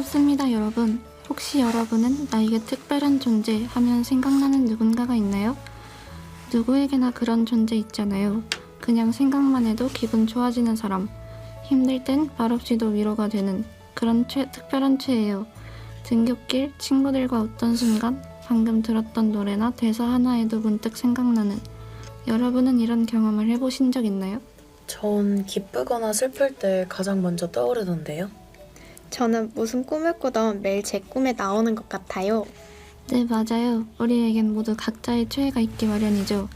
반갑습니다, 여러분. 혹시 여러분은 나에게 특별한 존재 하면 생각나는 누군가가 있나요? 누구에게나 그런 존재 있잖아요. 그냥 생각만 해도 기분 좋아지는 사람. 힘들 땐 말없이도 위로가 되는 그런 특별한 최예요. 등굣길 친구들과 어떤 순간 방금 들었던 노래나 대사 하나에도 문득 생각나는. 여러분은 이런 경험을 해보신 적 있나요? 전 기쁘거나 슬플 때 가장 먼저 떠오르던데요. 저는 무슨 꿈을 꾸던 매일 제 꿈에 나오는 것 같아요. 네, 맞아요. 우리에겐 모두 각자의 최애가 있기 마련이죠.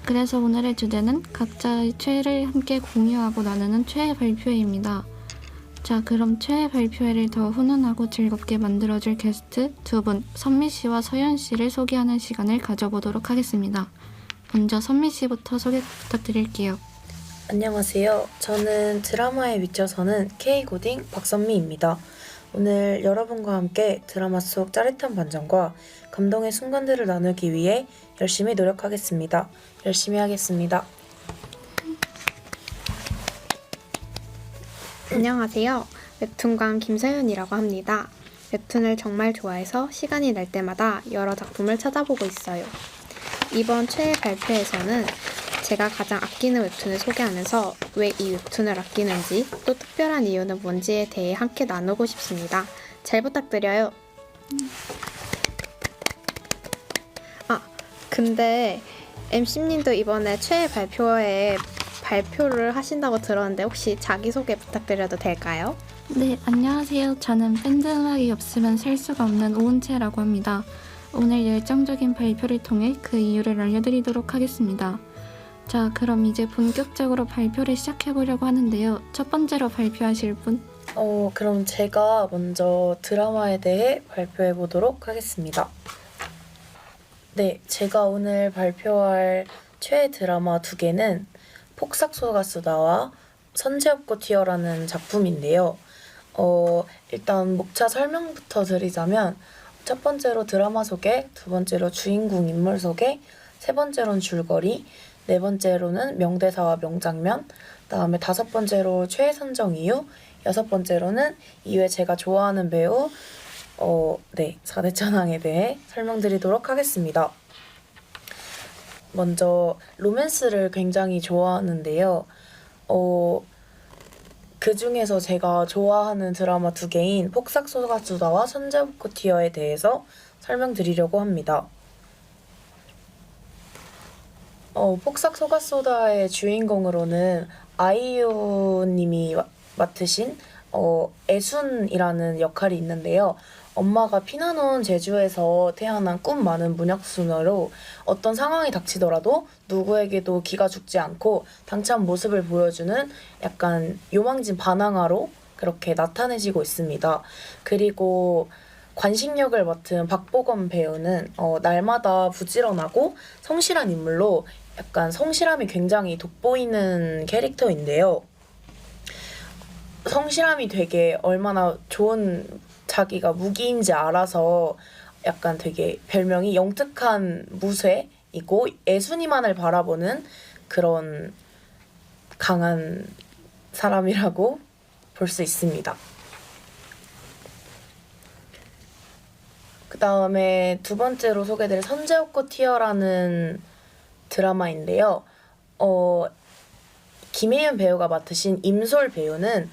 그래서 오늘의 주제는 각자의 최애를 함께 공유하고 나누는 최애 발표회입니다. 자, 그럼 최애 발표회를 더 훈훈하고 즐겁게 만들어줄 게스트 두 분, 선미 씨와 서연 씨를 소개하는 시간을 가져보도록 하겠습니다. 먼저 선미 씨부터 소개 부탁드릴게요. 안녕하세요. 저는 드라마에 미쳐서는 K고딩 박선미입니다. 오늘 여러분과 함께 드라마 속 짜릿한 반전과 감동의 순간들을 나누기 위해 열심히 노력하겠습니다. 열심히 하겠습니다. 안녕하세요. 웹툰광 김서연이라고 합니다. 웹툰을 정말 좋아해서 시간이 날 때마다 여러 작품을 찾아보고 있어요. 이번 최애 발표에서는 제가 가장 아끼는 웹툰을 소개하면서 왜 이 웹툰을 아끼는지 또 특별한 이유는 뭔지에 대해 함께 나누고 싶습니다. 잘 부탁드려요. 근데 MC님도 이번에 최애 발표회에 발표를 하신다고 들었는데 혹시 자기소개 부탁드려도 될까요? 네, 안녕하세요. 저는 밴드 음악이 없으면 살 수가 없는 오은채라고 합니다. 오늘 열정적인 발표를 통해 그 이유를 알려드리도록 하겠습니다. 자, 그럼 이제 본격적으로 발표를 시작해보려고 하는데요. 첫 번째로 발표하실 분? 그럼 제가 먼저 드라마에 대해 발표해 보도록 하겠습니다. 네, 제가 오늘 발표할 최애 드라마 두 개는 폭삭소가수다와 선제업고 튀어라는 작품인데요. 일단 목차 설명부터 드리자면 첫 번째로 드라마 소개, 두 번째로 주인공 인물 소개, 세 번째로는 줄거리, 네 번째로는 명대사와 명장면, 그다음에 다섯 번째로 최애 선정 이유, 여섯 번째로는 이외에 제가 좋아하는 배우, 4대 천왕에 대해 설명드리도록 하겠습니다. 먼저 로맨스를 굉장히 좋아하는데요. 그 중에서 제가 좋아하는 드라마 두 개인 폭삭소가수다와 선제업고 튀어에 대해서 설명드리려고 합니다. 폭삭소가수다의 주인공으로는 아이유님이 맡으신 애순이라는 역할이 있는데요. 엄마가 피난온 제주에서 태어난 꿈 많은 문혁수녀로 어떤 상황이 닥치더라도 누구에게도 기가 죽지 않고 당찬 모습을 보여주는 약간 요망진 반항아로 그렇게 나타내지고 있습니다. 그리고 관식 역을 맡은 박보검 배우는 날마다 부지런하고 성실한 인물로 약간 성실함이 굉장히 돋보이는 캐릭터인데요. 성실함이 되게 얼마나 좋은 자기가 무기인지 알아서 약간 되게 별명이 영특한 무쇠이고 애순이만을 바라보는 그런 강한 사람이라고 볼 수 있습니다. 그 다음에 두 번째로 소개드릴 선제업고 튀어라는 드라마인데요. 김혜윤 배우가 맡으신 임솔 배우는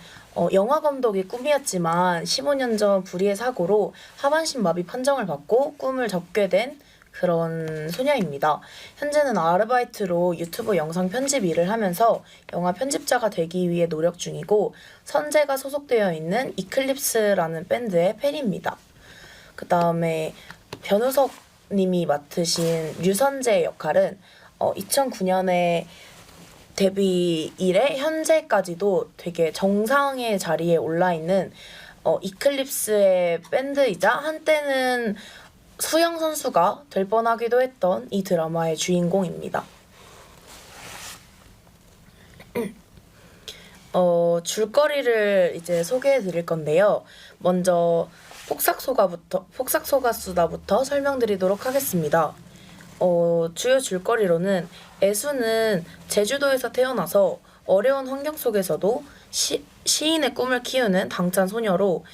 영화 감독이 꿈이었지만 15년 전 불의의 사고로 하반신 마비 판정을 받고 꿈을 접게 된 그런 소녀입니다. 현재는 아르바이트로 유튜브 영상 편집 일을 하면서 영화 편집자가 되기 위해 노력 중이고 선재가 소속되어 있는 이클립스라는 밴드의 팬입니다. 그 다음에 변우석 님이 맡으신 류선재 역할은 2009년에 데뷔 이래 현재까지도 되게 정상의 자리에 올라있는 이클립스의 밴드이자 한때는 수영 선수가 될 뻔하기도 했던 이 드라마의 주인공입니다. 줄거리를 이제 소개해 드릴 건데요. 먼저 폭삭소가수다부터 설명드리도록 하겠습니다. 주요 줄거리로는 애수는 제주도에서 태어나서 어려운 환경 속에서도 시인의 꿈을 키우는 당찬 소녀로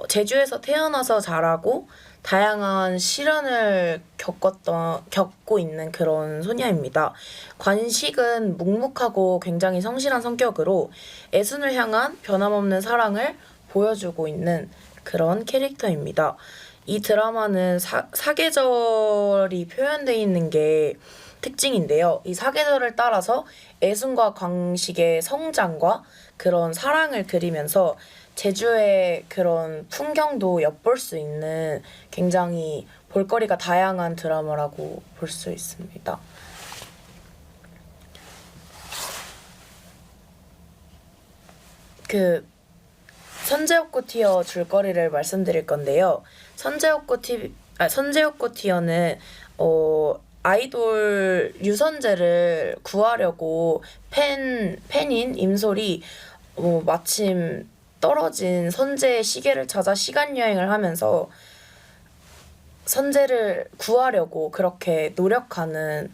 제주에서 태어나서 자라고 다양한 시련을 겪고 있는 그런 소녀입니다. 관식은 묵묵하고 굉장히 성실한 성격으로 애순을 향한 변함없는 사랑을 보여주고 있는 그런 캐릭터입니다. 이 드라마는 사계절이 표현되어 있는 게 특징인데요. 이 사계절을 따라서 애순과 광식의 성장과 그런 사랑을 그리면서 제주의 그런 풍경도 엿볼 수 있는 굉장히 볼거리가 다양한 드라마라고 볼 수 있습니다. 선제옥고 티어 줄거리를 말씀드릴 건데요. 선제옥고 티어는 아이돌 유선재를 구하려고 팬인 임솔이 마침 떨어진 선재의 시계를 찾아 시간 여행을 하면서 선재를 구하려고 그렇게 노력하는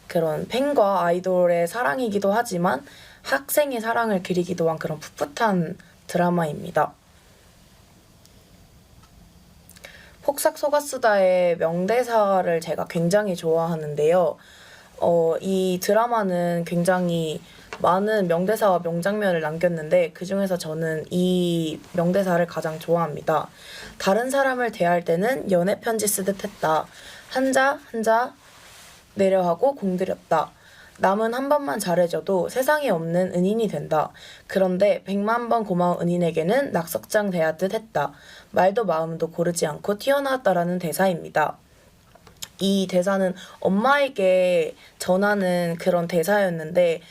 그런 팬과 아이돌의 사랑이기도 하지만 학생의 사랑을 그리기도 한 그런 풋풋한 드라마입니다. 폭삭 속았수다의 명대사를 제가 굉장히 좋아하는데요. 이 드라마는 굉장히 많은 명대사와 명장면을 남겼는데 그중에서 저는 이 명대사를 가장 좋아합니다. 다른 사람을 대할 때는 연애 편지 쓰듯 했다. 한자 한자 내려하고 공들였다. 남은 한 번만 잘해줘도 세상에 없는 은인이 된다. 그런데 100만 번 고마운 은인에게는 낙석장 대하듯 했다. 말도 마음도 고르지 않고 튀어나왔다라는 대사입니다. 이 대사는 엄마에게 전하는 그런 대사였는데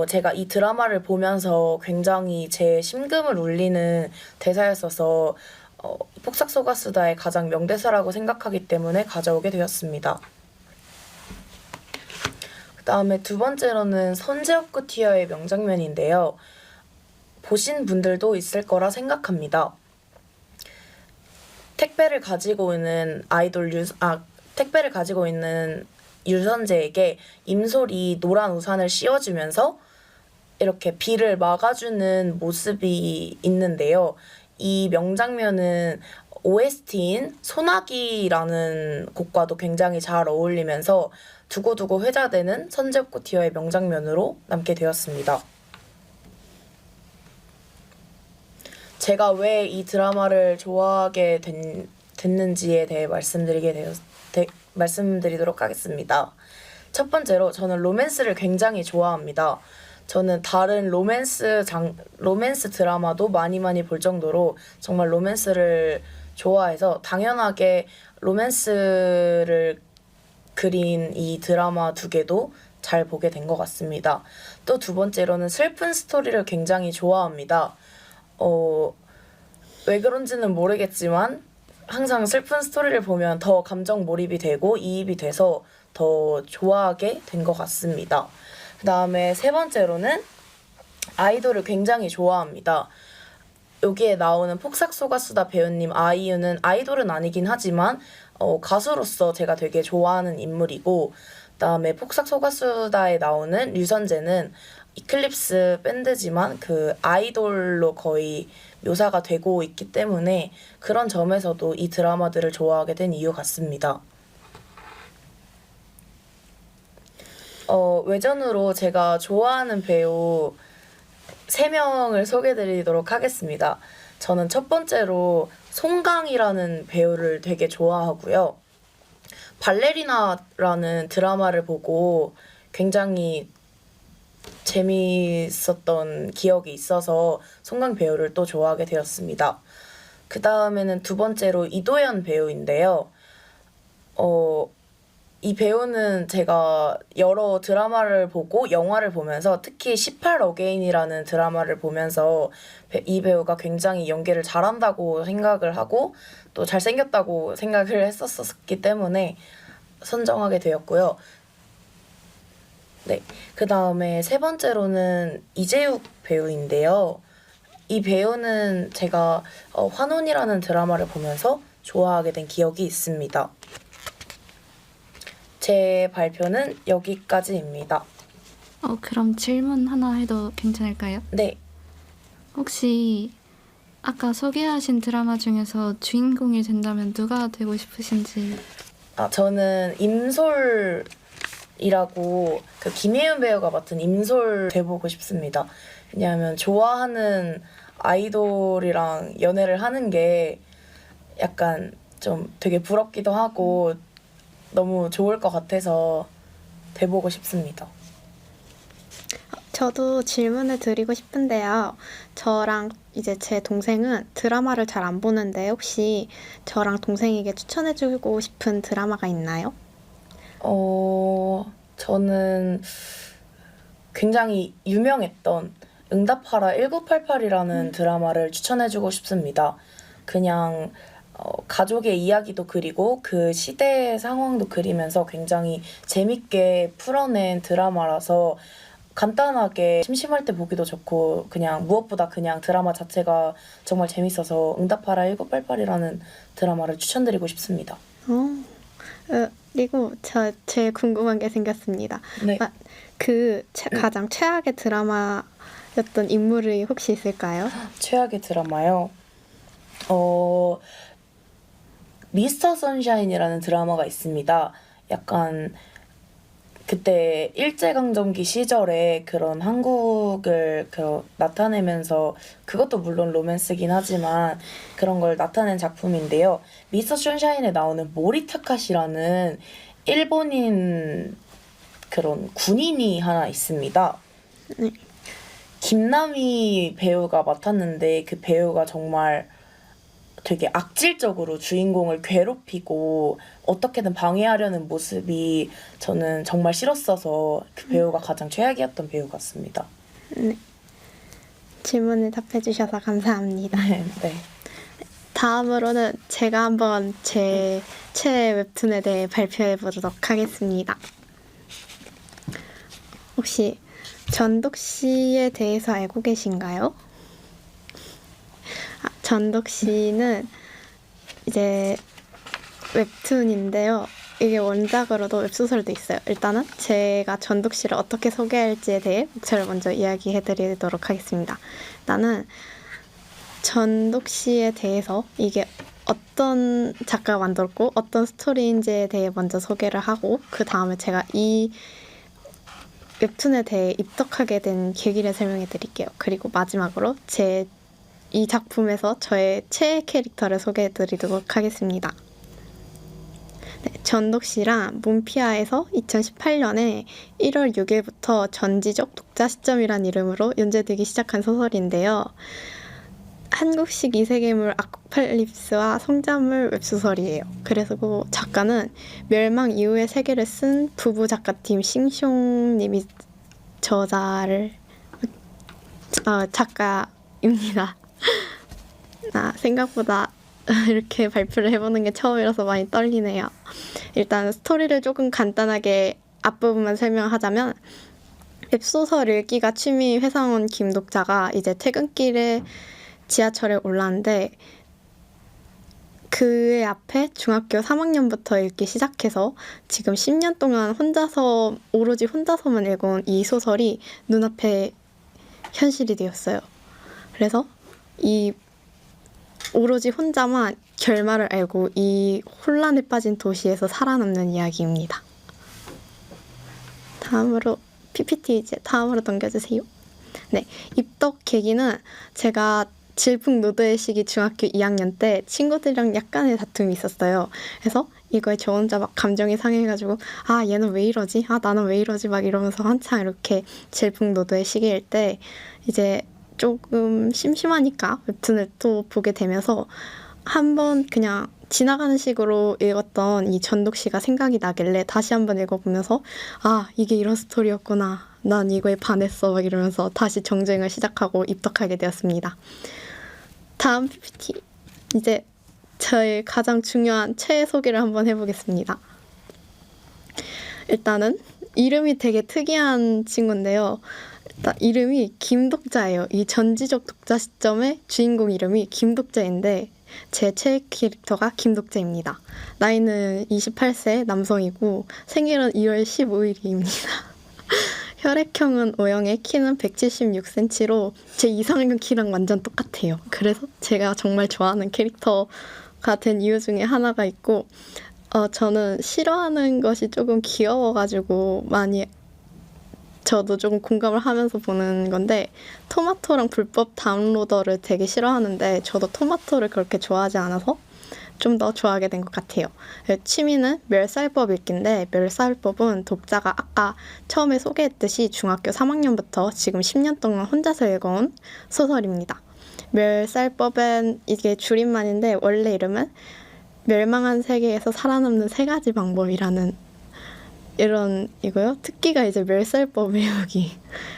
제가 이 드라마를 보면서 굉장히 제 심금을 울리는 대사였어서 폭삭 속았수다의 가장 명대사라고 생각하기 때문에 가져오게 되었습니다. 그 다음에 두 번째로는 선제옥고 티어의 명장면인데요. 보신 분들도 있을 거라 생각합니다. 택배를 가지고 있는 유선재에게 임솔이 노란 우산을 씌워주면서 이렇게 비를 막아주는 모습이 있는데요. 이 명장면은 OST인 소나기라는 곡과도 굉장히 잘 어울리면서 두고두고 회자되는 선제옥고 티어의 명장면으로 남게 되었습니다. 제가 왜 이 드라마를 좋아하게 됐는지에 대해 말씀드리도록 하겠습니다. 첫 번째로 저는 로맨스를 굉장히 좋아합니다. 저는 다른 로맨스 드라마도 많이 볼 정도로 정말 로맨스를 좋아해서 당연하게 로맨스를 그린 이 드라마 두 개도 잘 보게 된 것 같습니다. 또 두 번째로는 슬픈 스토리를 굉장히 좋아합니다. 왜 그런지는 모르겠지만 항상 슬픈 스토리를 보면 더 감정 몰입이 되고 이입이 돼서 더 좋아하게 된 것 같습니다. 그 다음에 세 번째로는 아이돌을 굉장히 좋아합니다. 여기에 나오는 폭삭 속았수다 배우님 아이유는 아이돌은 아니긴 하지만 가수로서 제가 되게 좋아하는 인물이고, 그다음에 폭삭 속았수다에 나오는 류선재는 이클립스 밴드지만 그 아이돌로 거의 묘사가 되고 있기 때문에 그런 점에서도 이 드라마들을 좋아하게 된 이유 같습니다. 외전으로 제가 좋아하는 배우 3명을 소개해드리도록 하겠습니다. 저는 첫 번째로 송강이라는 배우를 되게 좋아하고요. 발레리나라는 드라마를 보고 굉장히 재미있었던 기억이 있어서 송강 배우를 또 좋아하게 되었습니다. 그 다음에는 두 번째로 이도현 배우인데요. 이 배우는 제가 여러 드라마를 보고 영화를 보면서 특히 18어게인이라는 드라마를 보면서 이 배우가 굉장히 연기를 잘한다고 생각을 하고 또 잘생겼다고 생각을 했었기 때문에 선정하게 되었고요. 네, 그 다음에 세 번째로는 이재욱 배우인데요. 이 배우는 제가 환혼이라는 드라마를 보면서 좋아하게 된 기억이 있습니다. 제 발표는 여기까지입니다. 그럼 질문 하나 해도 괜찮을까요? 네, 혹시 아까 소개하신 드라마 중에서 주인공이 된다면 누가 되고 싶으신지. 저는 임솔이라고 그 김혜윤 배우가 맡은 임솔 돼보고 싶습니다. 왜냐하면 좋아하는 아이돌이랑 연애를 하는 게 약간 좀 되게 부럽기도 하고 너무 좋을 것 같아서 돼보고 싶습니다. 저도 질문을 드리고 싶은데요. 저랑 이제 제 동생은 드라마를 잘 안 보는데 혹시 저랑 동생에게 추천해주고 싶은 드라마가 있나요? 저는 굉장히 유명했던 응답하라 1988이라는 드라마를 추천해주고 싶습니다. 그냥 가족의 이야기도 그리고 그 시대의 상황도 그리면서 굉장히 재밌게 풀어낸 드라마라서 간단하게 심심할 때 보기도 좋고 그냥 무엇보다 그냥 드라마 자체가 정말 재밌어서 응답하라 1988이라는 드라마를 추천드리고 싶습니다. 그리고 제일 궁금한 게 생겼습니다. 네. 가장 최악의 드라마였던 인물이 혹시 있을까요? 최악의 드라마요? 미스터 선샤인이라는 드라마가 있습니다. 약간 그때 일제강점기 시절에 그런 한국을 나타내면서 그것도 물론 로맨스긴 하지만 그런 걸 나타낸 작품인데요. 미스터 선샤인에 나오는 모리 타카시라는 일본인 그런 군인이 하나 있습니다. 네. 김남희 배우가 맡았는데 그 배우가 정말 되게 악질적으로 주인공을 괴롭히고 어떻게든 방해하려는 모습이 저는 정말 싫었어서 그 배우가 가장 최악이었던 배우 같습니다. 네. 질문을 답해주셔서 감사합니다. 네. 다음으로는 제가 한번 제 최애 웹툰에 대해 발표해 보도록 하겠습니다. 혹시 전독 씨에 대해서 알고 계신가요? 전독 씨는 이제 웹툰인데요. 이게 원작으로도 웹소설도 있어요. 일단은 제가 전독 씨를 어떻게 소개할지에 대해 목차를 먼저 이야기해 드리도록 하겠습니다. 일단은 전독 씨에 대해서 이게 어떤 작가가 만들었고 어떤 스토리인지에 대해 먼저 소개를 하고 그 다음에 제가 이 웹툰에 대해 입덕하게 된 계기를 설명해 드릴게요. 그리고 마지막으로 이 작품에서 저의 최애 캐릭터를 소개해 드리도록 하겠습니다. 네, 전독 씨랑 몬피아에서 2018년에 1월 6일부터 전지적 독자 시점이란 이름으로 연재되기 시작한 소설인데요. 한국식 이세계물 아포칼립스와 성자물 웹소설이에요. 그래서 그 작가는 멸망 이후의 세계를 쓴 부부 작가팀 싱숑님이 작가입니다. 생각보다 이렇게 발표를 해보는 게 처음이라서 많이 떨리네요. 일단 스토리를 조금 간단하게 앞부분만 설명하자면 웹소설 읽기가 취미 회사원 김독자가 이제 퇴근길에 지하철에 올랐는데 그의 앞에 중학교 3학년부터 읽기 시작해서 지금 10년 동안 오로지 혼자서만 읽어온 이 소설이 눈앞에 현실이 되었어요. 그래서 이 오로지 혼자만 결말을 알고 이 혼란에 빠진 도시에서 살아남는 이야기입니다. 다음으로 PPT 이제 다음으로 넘겨주세요. 네, 입덕 계기는 제가 질풍노도의 시기 중학교 2학년 때 친구들이랑 약간의 다툼이 있었어요. 그래서 이거에 저 혼자 막 감정이 상해가지고 얘는 왜 이러지? 나는 왜 이러지? 막 이러면서 한창 이렇게 질풍노도의 시기일 때 이제 조금 심심하니까 웹툰을 또 보게 되면서 한번 그냥 지나가는 식으로 읽었던 이 전독 씨가 생각이 나길래 다시 한번 읽어보면서 이게 이런 스토리였구나. 난 이거에 반했어. 막 이러면서 다시 정주행을 시작하고 입덕하게 되었습니다. 다음 PPT. 이제 저의 가장 중요한 최애 소개를 한번 해보겠습니다. 일단은 이름이 되게 특이한 친구인데요. 일단 이름이 김독자예요. 이 전지적 독자 시점의 주인공 이름이 김독자인데 제 최애 캐릭터가 김독자입니다. 나이는 28세 남성이고 생일은 2월 15일입니다. 혈액형은 O형에 키는 176cm로 제 이상형 키랑 완전 똑같아요. 그래서 제가 정말 좋아하는 캐릭터가 된 이유 중에 하나가 있고 저는 싫어하는 것이 조금 귀여워가지고 많이 저도 조금 공감을 하면서 보는 건데 토마토랑 불법 다운로더를 되게 싫어하는데 저도 토마토를 그렇게 좋아하지 않아서 좀 더 좋아하게 된 것 같아요. 취미는 멸살법 읽기인데 멸살법은 독자가 아까 처음에 소개했듯이 중학교 3학년부터 지금 10년 동안 혼자서 읽어온 소설입니다. 멸살법은 이게 줄임말인데 원래 이름은 멸망한 세계에서 살아남는 3가지 방법이라는 이런 이거요. 특기가 이제 멸살법 외우기.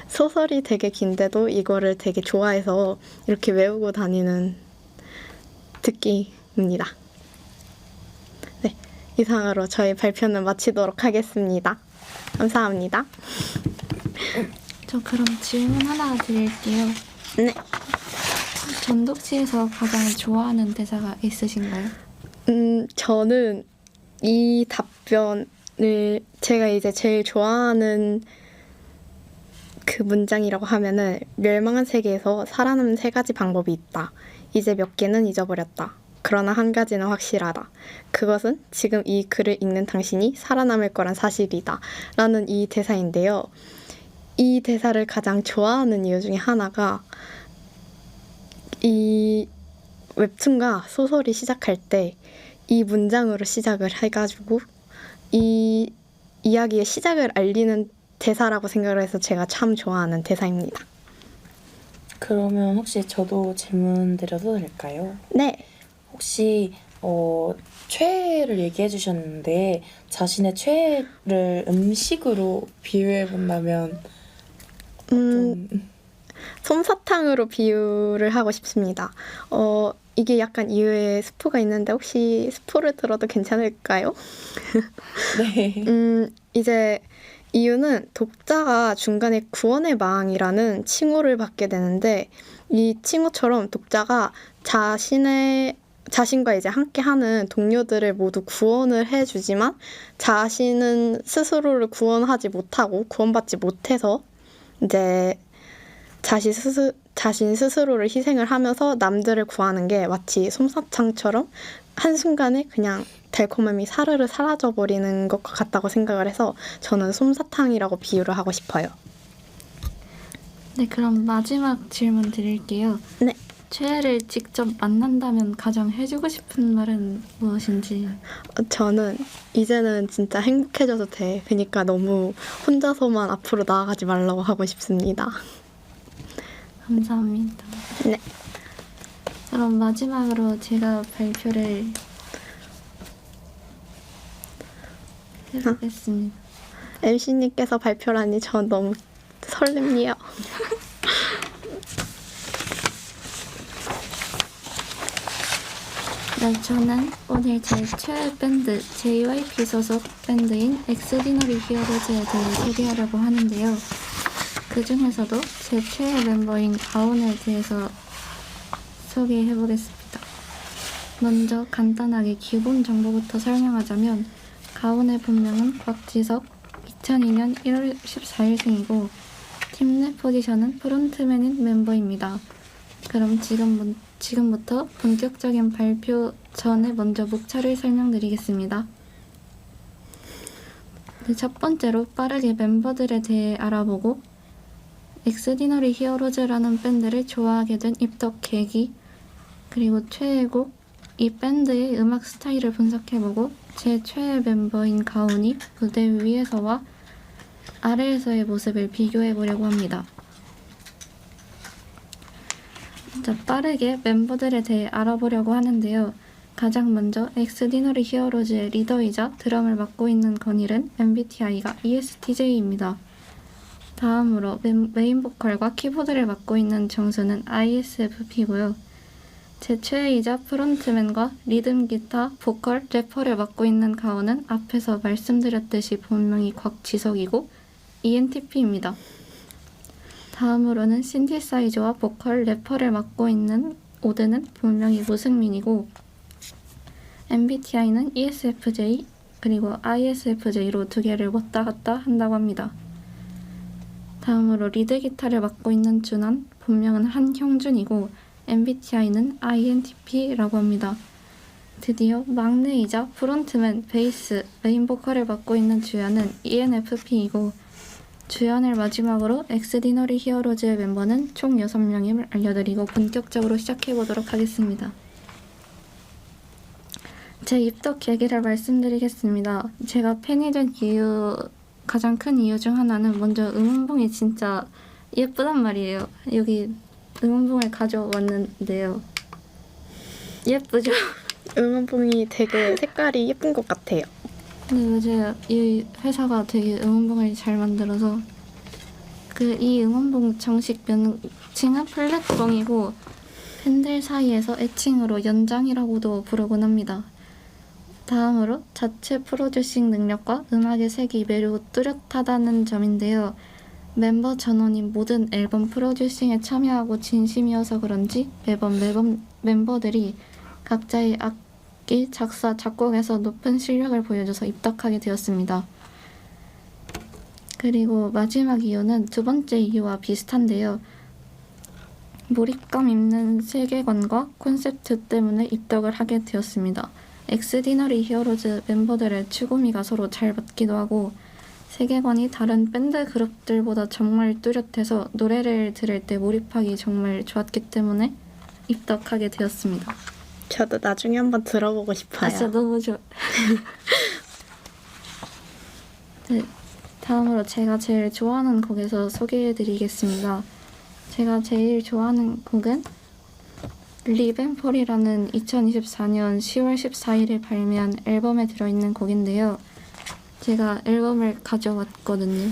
소설이 되게 긴데도 이거를 되게 좋아해서 이렇게 외우고 다니는 특기입니다. 네, 이상으로 저희 발표는 마치도록 하겠습니다. 감사합니다. 저 그럼 질문 하나 드릴게요. 네. 전독치에서 가장 좋아하는 대사가 있으신가요? 저는 이 답변을 제가 이제 제일 좋아하는 그 문장이라고 하면은 멸망한 세계에서 살아남는 3가지 방법이 있다. 이제 몇 개는 잊어버렸다. 그러나 한 가지는 확실하다. 그것은 지금 이 글을 읽는 당신이 살아남을 거란 사실이다. 라는 이 대사인데요. 이 대사를 가장 좋아하는 이유 중에 하나가 이 웹툰과 소설이 시작할 때 이 문장으로 시작을 해가지고 이 이야기의 시작을 알리는 대사라고 생각을 해서 제가 참 좋아하는 대사입니다. 그러면 혹시 저도 질문 드려도 될까요? 네. 혹시 최애를 얘기해 주셨는데 자신의 최애를 음식으로 비유해 본다면 솜사탕으로 비유를 하고 싶습니다. 이게 약간 이유에 스포가 있는데 혹시 스포를 들어도 괜찮을까요? 네. 이제 이유는 독자가 중간에 구원의 망이라는 칭호를 받게 되는데 이 칭호처럼 독자가 자신과 이제 함께하는 동료들을 모두 구원을 해주지만 자신은 스스로를 구원하지 못하고 구원받지 못해서 이제 자신 스스로를 희생을 하면서 남들을 구하는 게 마치 솜사탕처럼 한순간에 그냥 달콤함이 사르르 사라져버리는 것 같다고 생각을 해서 저는 솜사탕이라고 비유를 하고 싶어요. 네, 그럼 마지막 질문 드릴게요. 네. 최애를 직접 만난다면 가장 해주고 싶은 말은 무엇인지. 저는 이제는 진짜 행복해져도 돼. 그러니까 너무 혼자서만 앞으로 나아가지 말라고 하고 싶습니다. 감사합니다. 네. 그럼 마지막으로 제가 발표를 해보겠습니다. MC님께서 발표라니 전 너무 설렙니다. 네, 저는 오늘 제 최애 밴드 JYP 소속 밴드인 엑스디너리 히어로즈에 대해 소개하려고 하는데요. 그 중에서도 제 최애 멤버인 가온에 대해서 소개해보겠습니다. 먼저 간단하게 기본 정보부터 설명하자면 가온의 본명은 곽지석, 2002년 1월 14일생이고 팀 내 포지션은 프론트맨인 멤버입니다. 그럼 지금부터 본격적인 발표 전에 먼저 목차를 설명드리겠습니다. 네, 첫 번째로 빠르게 멤버들에 대해 알아보고 엑스디너리 히어로즈라는 밴드를 좋아하게 된 입덕 계기, 그리고 최애곡, 이 밴드의 음악 스타일을 분석해보고 제 최애 멤버인 가온이 무대 위에서와 아래에서의 모습을 비교해보려고 합니다. 자, 빠르게 멤버들에 대해 알아보려고 하는데요. 가장 먼저 엑스디너리 히어로즈의 리더이자 드럼을 맡고 있는 건일은 MBTI가 ESTJ입니다. 다음으로 메인 보컬과 키보드를 맡고 있는 정수는 ISFP고요. 제 최애이자 프론트맨과 리듬 기타, 보컬, 래퍼를 맡고 있는 가온은 앞에서 말씀드렸듯이 본명이 곽지석이고 ENTP입니다. 다음으로는 신디사이저와 보컬, 래퍼를 맡고 있는 오드는 본명이 무승민이고 MBTI는 ESFJ 그리고 ISFJ로 두 개를 왔다 갔다 한다고 합니다. 다음으로 리드 기타를 맡고 있는 준한, 본명은 한형준이고 MBTI는 INTP라고 합니다. 드디어 막내이자 프론트맨, 베이스, 메인 보컬을 맡고 있는 주연은 ENFP이고 주연을 마지막으로 엑스디너리 히어로즈의 멤버는 총 6명임을 알려드리고 본격적으로 시작해보도록 하겠습니다. 제 입덕 얘기를 말씀드리겠습니다. 제가 팬이 된 이유, 가장 큰 이유 중 하나는 먼저 응원봉이 진짜 예쁘단 말이에요. 여기 응원봉을 가져왔는데요. 예쁘죠? 응원봉이 되게 색깔이 예쁜 것 같아요. 네, 맞아요. 이 회사가 되게 응원봉을 잘 만들어서 이 응원봉 정식 명칭은 플랫봉이고 팬들 사이에서 애칭으로 연장이라고도 부르곤 합니다. 다음으로 자체 프로듀싱 능력과 음악의 색이 매우 뚜렷하다는 점인데요. 멤버 전원이 모든 앨범 프로듀싱에 참여하고 진심이어서 그런지 매번 멤버들이 각자의 악기, 작사, 작곡에서 높은 실력을 보여줘서 입덕하게 되었습니다. 그리고 마지막 이유는 두 번째 이유와 비슷한데요. 몰입감 있는 세계관과 콘셉트 때문에 입덕을 하게 되었습니다. 엑스디너리 히어로즈 멤버들의 추구미가 서로 잘 맞기도 하고 세계관이 다른 밴드 그룹들보다 정말 뚜렷해서 노래를 들을 때 몰입하기 정말 좋았기 때문에 입덕하게 되었습니다. 저도 나중에 한번 들어보고 싶어요. 진짜 너무 좋아. 네, 다음으로 제가 제일 좋아하는 곡에서 소개해드리겠습니다. 제가 제일 좋아하는 곡은 리벤폴이라는 2024년 10월 14일에 발매한 앨범에 들어있는 곡인데요. 제가 앨범을 가져왔거든요.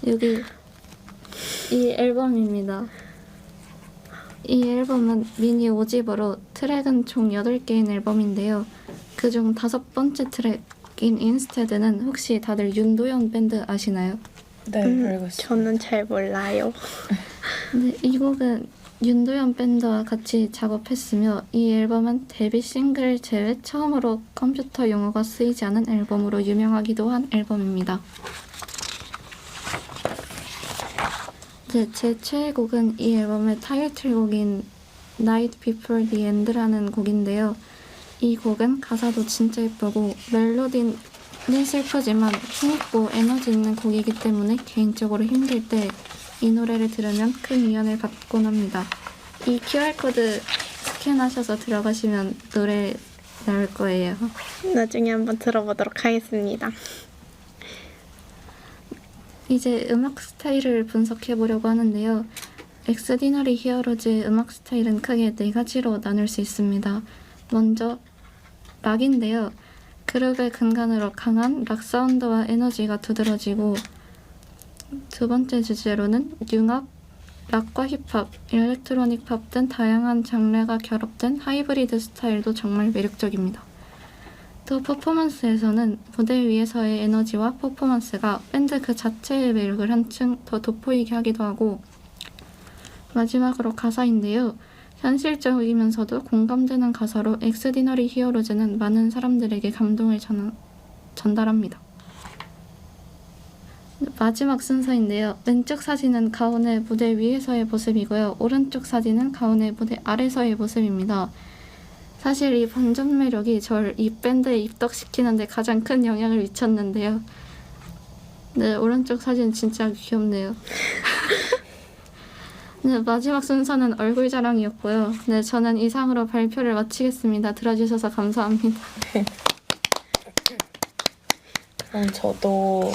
여기 이 앨범입니다. 이 앨범은 미니 5집으로 트랙은 총 8개인 앨범인데요. 그중 5번째 트랙인 인스테드는 혹시 다들 윤도현 밴드 아시나요? 네, 알고 있어요. 저는 잘 몰라요. 네, 이 곡은 윤도현 밴드와 같이 작업했으며 이 앨범은 데뷔 싱글 제외 처음으로 컴퓨터 용어가 쓰이지 않은 앨범으로 유명하기도 한 앨범입니다. 네, 제 최애곡은 이 앨범의 타이틀곡인 Night Before the End라는 곡인데요. 이 곡은 가사도 진짜 예쁘고 멜로디는 슬프지만 힘있고 에너지 있는 곡이기 때문에 개인적으로 힘들 때 이 노래를 들으면 큰 위안을 받곤 합니다. 이 QR코드 스캔하셔서 들어가시면 노래 나올 거예요. 나중에 한번 들어보도록 하겠습니다. 이제 음악 스타일을 분석해 보려고 하는데요. 엑스디너리 히어로즈의 음악 스타일은 크게 4가지로 나눌 수 있습니다. 먼저 락인데요. 그룹의 근간으로 강한 락 사운드와 에너지가 두드러지고 두 번째 주제로는 융합, 락과 힙합, 일렉트로닉 팝 등 다양한 장르가 결합된 하이브리드 스타일도 정말 매력적입니다. 또 퍼포먼스에서는 무대 위에서의 에너지와 퍼포먼스가 밴드 그 자체의 매력을 한층 더 돋보이게 하기도 하고 마지막으로 가사인데요. 현실적이면서도 공감되는 가사로 엑스디너리 히어로즈는 많은 사람들에게 감동을 전달합니다. 마지막 순서인데요. 왼쪽 사진은 가온의 무대 위에서의 모습이고요. 오른쪽 사진은 가온의 무대 아래서의 모습입니다. 사실 이 반전 매력이 절 이 밴드에 입덕시키는데 가장 큰 영향을 미쳤는데요. 네, 오른쪽 사진 진짜 귀엽네요. 네, 마지막 순서는 얼굴 자랑이었고요. 네, 저는 이상으로 발표를 마치겠습니다. 들어주셔서 감사합니다. 그럼 저도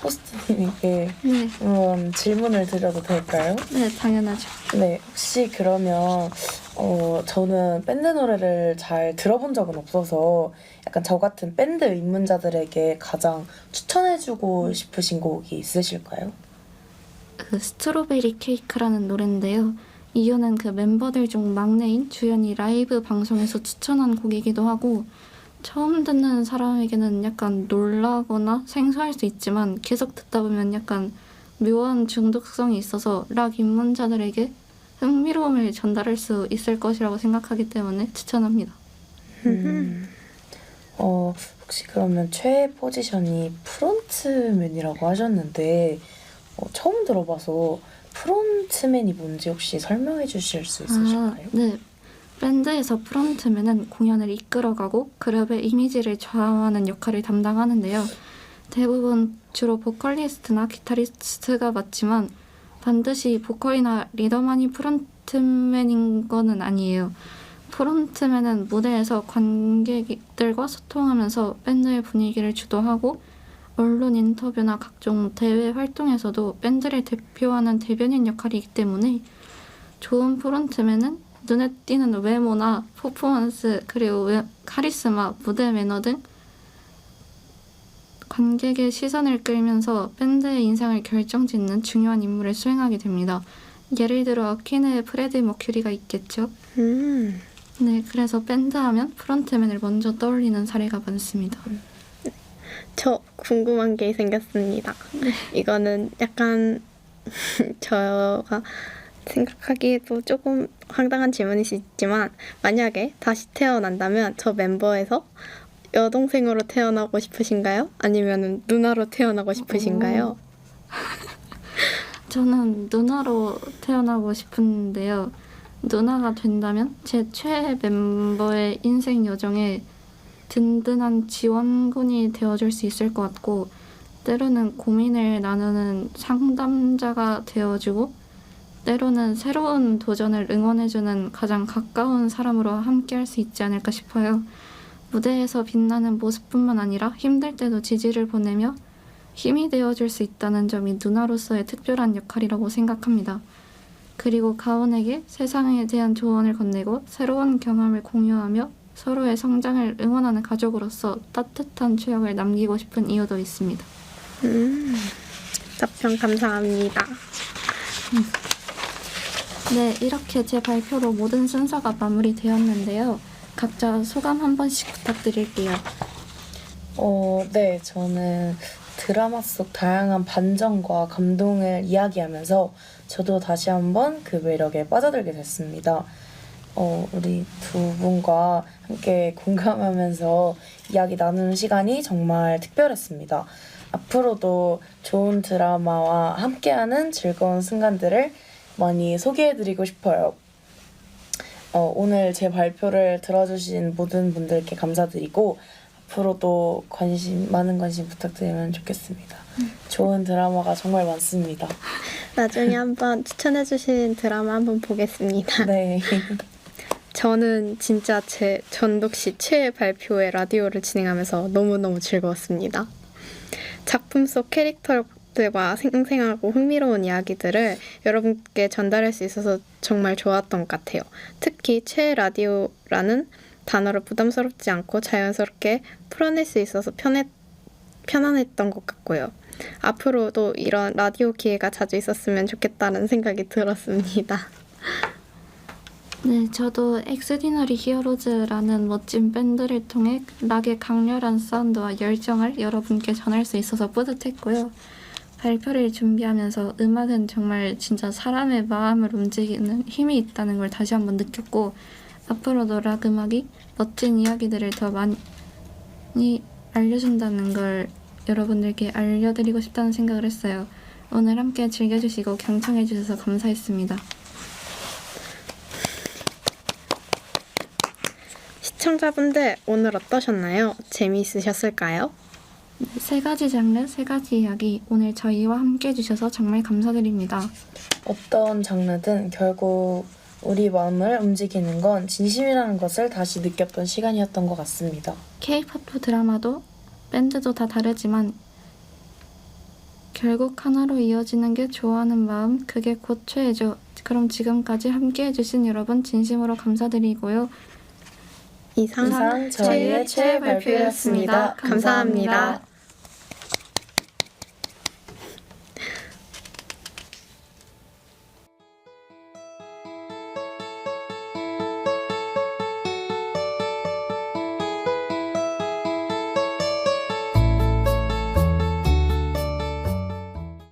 호스트님에게 네, 질문을 드려도 될까요? 네, 당연하죠. 네, 혹시 그러면 저는 밴드 노래를 잘 들어본 적은 없어서 약간 저 같은 밴드 입문자들에게 가장 추천해주고 싶으신 곡이 있으실까요? 스트로베리 케이크라는 노래인데요. 이유는 멤버들 중 막내인 주연이 라이브 방송에서 추천한 곡이기도 하고 처음 듣는 사람에게는 약간 놀라거나 생소할 수 있지만 계속 듣다 보면 약간 묘한 중독성이 있어서 락 입문자들에게 흥미로움을 전달할 수 있을 것이라고 생각하기 때문에 추천합니다. 혹시 그러면 최애 포지션이 프론트맨이라고 하셨는데 처음 들어봐서 프론트맨이 뭔지 혹시 설명해 주실 수 있으실까요? 네. 밴드에서 프론트맨은 공연을 이끌어가고 그룹의 이미지를 좌우하는 역할을 담당하는데요. 대부분 주로 보컬리스트나 기타리스트가 맡지만 반드시 보컬이나 리더만이 프론트맨인 거는 아니에요. 프론트맨은 무대에서 관객들과 소통하면서 밴드의 분위기를 주도하고 언론 인터뷰나 각종 대외 활동에서도 밴드를 대표하는 대변인 역할이기 때문에 좋은 프론트맨은 눈에 띄는 외모나 퍼포먼스 그리고 카리스마, 무대 매너 등 관객의 시선을 끌면서 밴드의 인상을 결정짓는 중요한 임무를 수행하게 됩니다. 예를 들어 퀸의 프레디 머큐리가 있겠죠. 네, 그래서 밴드 하면 프론트맨을 먼저 떠올리는 사례가 많습니다. 저 궁금한 게 생겼습니다. 이거는 약간 저가 생각하기에도 조금 황당한 질문일 수 있지만 만약에 다시 태어난다면 저 멤버에서 여동생으로 태어나고 싶으신가요? 아니면 누나로 태어나고 싶으신가요? 저는 누나로 태어나고 싶은데요. 누나가 된다면 제 최애 멤버의 인생 여정에 든든한 지원군이 되어줄 수 있을 것 같고 때로는 고민을 나누는 상담자가 되어주고 때로는 새로운 도전을 응원해주는 가장 가까운 사람으로 함께할 수 있지 않을까 싶어요. 무대에서 빛나는 모습뿐만 아니라 힘들 때도 지지를 보내며 힘이 되어줄 수 있다는 점이 누나로서의 특별한 역할이라고 생각합니다. 그리고 가온에게 세상에 대한 조언을 건네고 새로운 경험을 공유하며 서로의 성장을 응원하는 가족으로서 따뜻한 추억을 남기고 싶은 이유도 있습니다. 답변 감사합니다. 네, 이렇게 제 발표로 모든 순서가 마무리되었는데요. 각자 소감 한 번씩 부탁드릴게요. 네, 저는 드라마 속 다양한 반전과 감동을 이야기하면서 저도 다시 한번 그 매력에 빠져들게 됐습니다. 우리 두 분과 함께 공감하면서 이야기 나누는 시간이 정말 특별했습니다. 앞으로도 좋은 드라마와 함께하는 즐거운 순간들을 많이 소개해드리고 싶어요. 오늘 제 발표를 들어주신 모든 분들께 감사드리고 앞으로도 많은 관심 부탁드리면 좋겠습니다. 좋은 드라마가 정말 많습니다. 나중에 한번 추천해주신 드라마 한번 보겠습니다. 네. 저는 진짜 제 전독시 최애 발표회 라디오를 진행하면서 너무너무 즐거웠습니다. 작품 속 캐릭터들과 생생하고 흥미로운 이야기들을 여러분께 전달할 수 있어서 정말 좋았던 것 같아요. 특히 최애 라디오라는 단어를 부담스럽지 않고 자연스럽게 풀어낼 수 있어서 편안했던 것 같고요. 앞으로도 이런 라디오 기회가 자주 있었으면 좋겠다는 생각이 들었습니다. 네, 저도 엑스디너리 히어로즈라는 멋진 밴드를 통해 락의 강렬한 사운드와 열정을 여러분께 전할 수 있어서 뿌듯했고요. 발표를 준비하면서 음악은 정말 진짜 사람의 마음을 움직이는 힘이 있다는 걸 다시 한번 느꼈고 앞으로도 락 음악이 멋진 이야기들을 더 많이 알려준다는 걸 여러분들께 알려드리고 싶다는 생각을 했어요. 오늘 함께 즐겨주시고 경청해주셔서 감사했습니다. 시청자분들 오늘 어떠셨나요? 재미있으셨을까요? 3가지 장르, 3가지 이야기 오늘 저희와 함께 해주셔서 정말 감사드립니다. 어떤 장르든 결국 우리 마음을 움직이는 건 진심이라는 것을 다시 느꼈던 시간이었던 것 같습니다. K-POP 드라마도 밴드도 다 다르지만 결국 하나로 이어지는 게 좋아하는 마음, 그게 곧 최애죠. 그럼 지금까지 함께 해주신 여러분 진심으로 감사드리고요. 이상 저희의 최애 발표였습니다. 감사합니다.